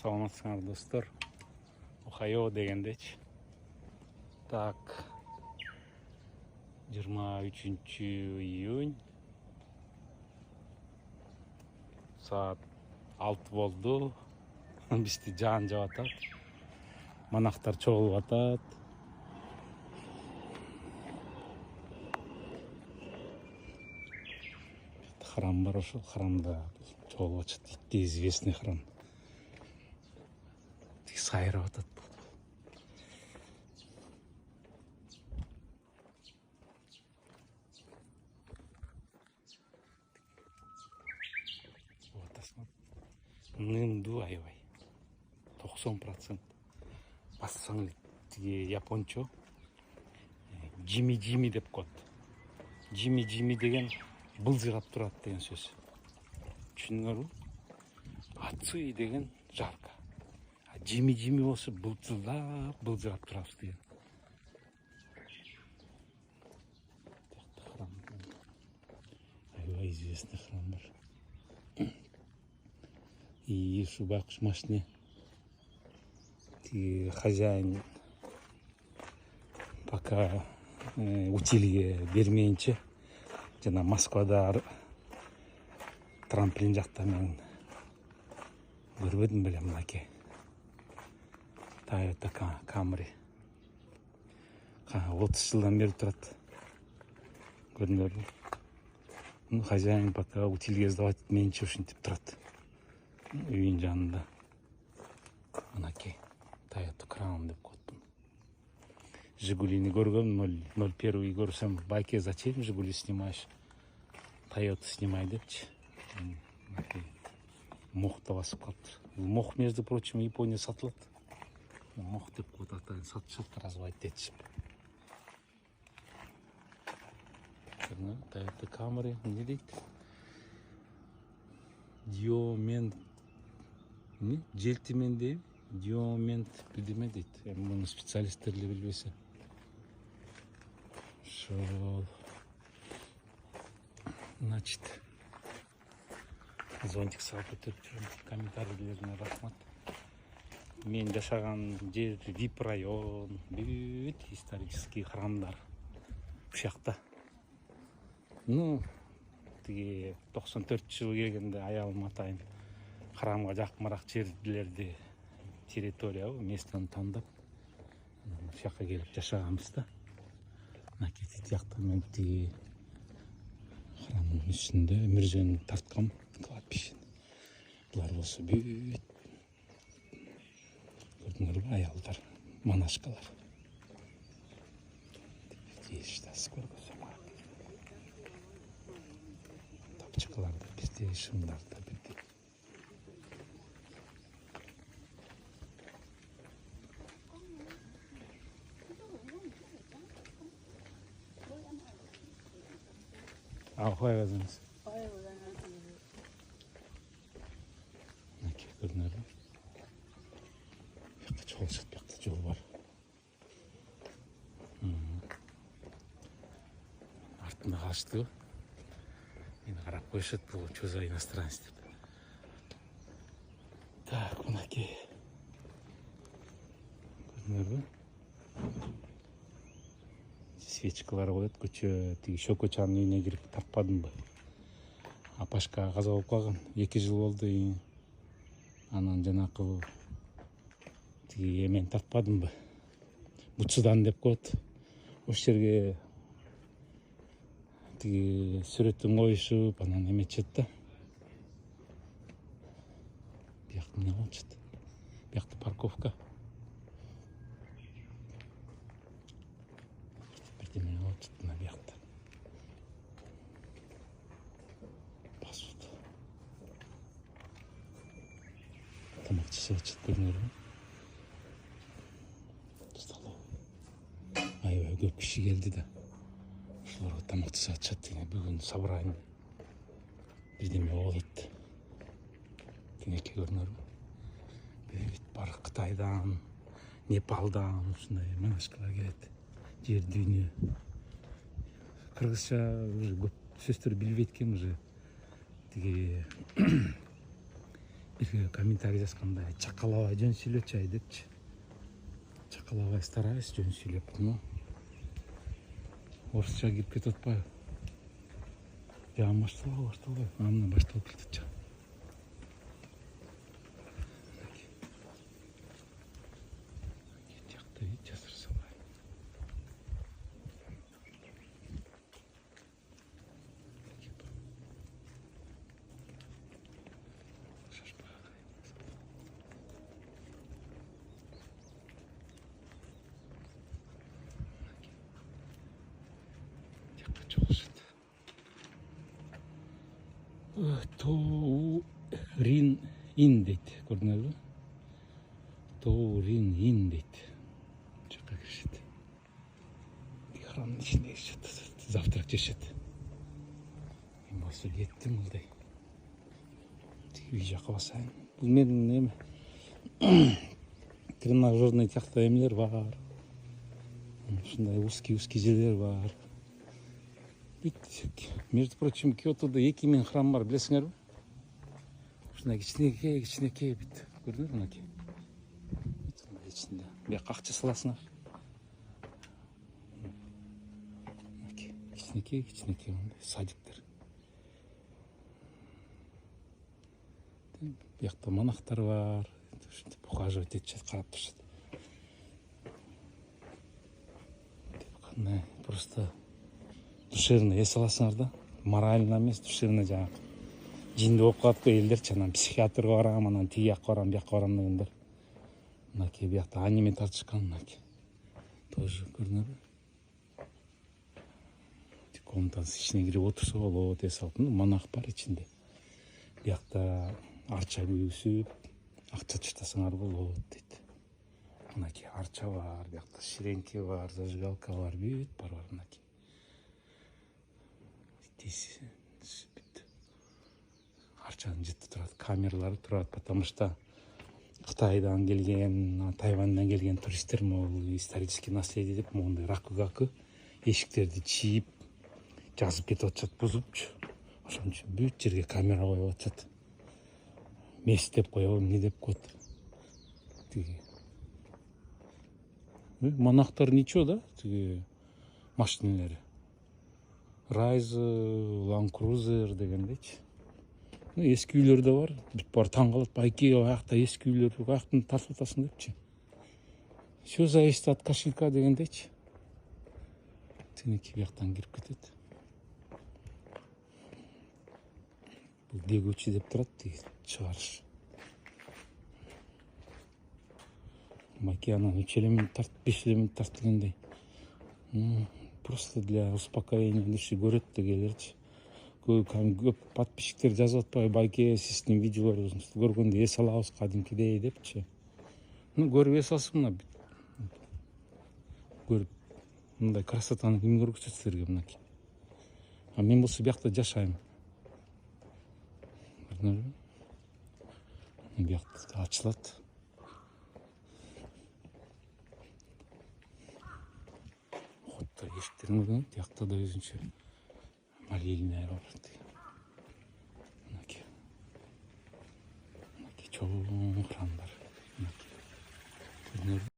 саламатсыңар достор. Охайо дегендечи. Так. 23-июнь. Saat 6 болду. Бизди жаан жаап атат. Манактар чогулуп атат. Храм бар, ошол храмда чогулуп атат. Известный храм. Сайрап атат. Нымду аябай 90% бассаң тиги япончо жими деп коет. Жими деген былжырап турат деген сөз. Түшүнүңөрбү? Ацуи деген жарко. Жими болсо былжырап турабыз деген. Аябай известный храм бар. И шубак машине хозяин пока утилге бермейинче жана Москвада трамплин жакта мен көрбөдүм беле мынакей Toyota Camry 30 жылдан бери турат. Көрдүңөрбү? Хозяин пока утилге сдавать этмейинче ушинтип турат. Үйүн жанында. Мынакей Toyota Crown деп коет. Жигулини көргөм, 01 көрсөм, байке зачем Жигули снимаешь? Toyota снимай депчи. Мохта басып калыптыр. Мох, между прочим, Япония сатылат. Мох деп коет, атайын сатышат, разводить етишип. Toyota Camry не дейт? Диомент желтимен дейби, диомент бирдеме дейт. Муну специалисттер эле билбесе. Ошол. Значит, зонтик салып өтүп жүрүм. Комментарийлерине рахмат. Мен жашаган жер VIP район, бүт исторический храмдар ушакта. Тиги 94 жыл келгенде аялым атайын храмга жакыныраак жерлерди территория, местени тандап ушакка келип жашаганбыз да. Мынакей жакта мен тиги храмдын үстүндө мүрзөнү тарткам кладбище. Булар болсо бүт көрдүңөрбү, аялдар, монашкалар. Здесь сколько сама. Тапчыкаларда бизде, шымдарда бизде. Охуя казыңыз. Мынакей көрдүңөрбү? Бияқта жол чыгат, бияқта жол бар. Артында калышты. Мені қарап қойшыд, бұл что за иностранец деп. Так, мынакей. Көрдіңіздер бе? Свечкалар қояды, көчө, тиги Шөкөчанын үйүнө кирип таппадым ба. Апашка каза болуп калган, 2 жыл болду. Анан жанакы тиги эмен таппадым ба. Бутсудан деп коет. Ош жерге тиги сүрөтүн коюшуп, анан эметчет да. Биякта эмне болчут? Биякта парковка. Бирдеме болчут мына биякта. Басып. Тамак жешип атышат, көрдүңөрбү? Столов. Аябай көп киши келди да. Ошолорго тамак жешип атышат. Бүгүн собрание бирдеме болот. Тинеке көрдүңөрбү? Бүт бар Кытайдан, Непалдан ушундай монашкалар келет. Жер дүйнө. Кыргызча уже көп сөздөр билбейт экен уже. Тиги бирге комментарий жазганда чакалабай жөн сүйлөчү ай депчи. Чакалабай стараюсь жөн сүйлөп, но орусча кирип кетип атпайбы? Жагым башталбайбы? Андан башталып кетет жагым. Жакты жасыр салайын. Тоурин ин дейт, көрдүңөрбү? Тоурин ин дейт. Жакка киришет. Храмдын ичине киришет. Завтрак жешет. Мен болсо кеттим мындай. Үй жакка басайын. Бул менин эме тренажерный тиякта эмелер бар. Ушундай узкий жерлер бар. Между прочим, Киотодо 2000 храм бар, билесиңерби? Ушундай кичинекей бүт. Көрдүңөрбү мынакей? Мындай ичинде. Бияка акча саласыңар. Мынакей, кичинекей мындай садиктер. Биякта монахтар бар. Ушинтип ухаживать этишет, карап турушат. Кандай просто душевно эс аласыңар да, морально эмес, душевно жанагы жинди болуп калат го элдерчи, анан психиатрга барам, анан тиги жакка барам, бияка барам дегендер. Мынакей биякта аниме тартышкан, мынакей. Тоже көрдүңөрбү? Комнатанын ичине кирип отурса болот, эс алып. Монах бар ичинде. Биякта арча күйүсүп, акча таштасаңар болот дейт. Мынакей арча бар, биякта ширеңке бар, зажигалка бар, бүт бар мынакей. Арчанын жыты турат, камералары турат, потому что Кытайдан келген, Тайваньдан келген туристтер могул исторический наследие деп моундай ракыгакы эшиктерди чийип жазып кетип атышат, бузупчу. Ошон үчүн бүт жерге камера коюп атышат. Мест деп коебу, эмне деп коет. Тиги монахтар ничего да, тиги машинелери. Райз, Land Cruiser дегендейчи. Эски үйлөр да бар. Бүт бар таң калат. Байке, аякта эски үйлөр, аяктан тартып атасың депчи. Все зависит от кошелька дегендейчи. Тинеки бияктан кирип кетет. Бул дегүүчү деп турат, тиги чыгарыш. Байке анан 3 элемент тарт, 5 элемент тарт дегендей. Просто для успокоения души көрөт дегелерчи. Көп подписчиктер жазып атпайбы, байке сиздин видеолоруңузду көргөндө эс алабыз кадимкидей депчи. Көрүп эс алсын мына. Көрүп мындай красотаны ким көргөзөт силерге мынакей. А мен болсо биякта жашайм. Көрдүңөрбү? Биякта ачылат. Хотто эшиктерин көргөн, биякта да өзүнчө молильня бар. Мынакей. Мынакей чоң храмдар. Мынакей.